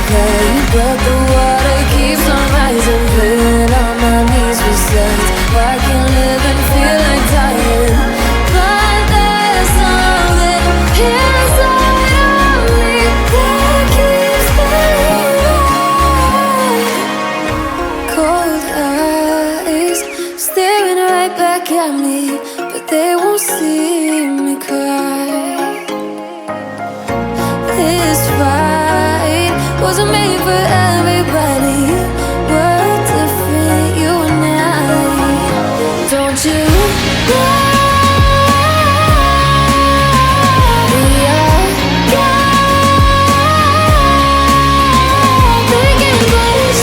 play, but the water keeps on rising. Playing on my knees for seconds. I can live and feel like dying, but there's something inside of me that keeps me alive. Cold eyes staring right back at me.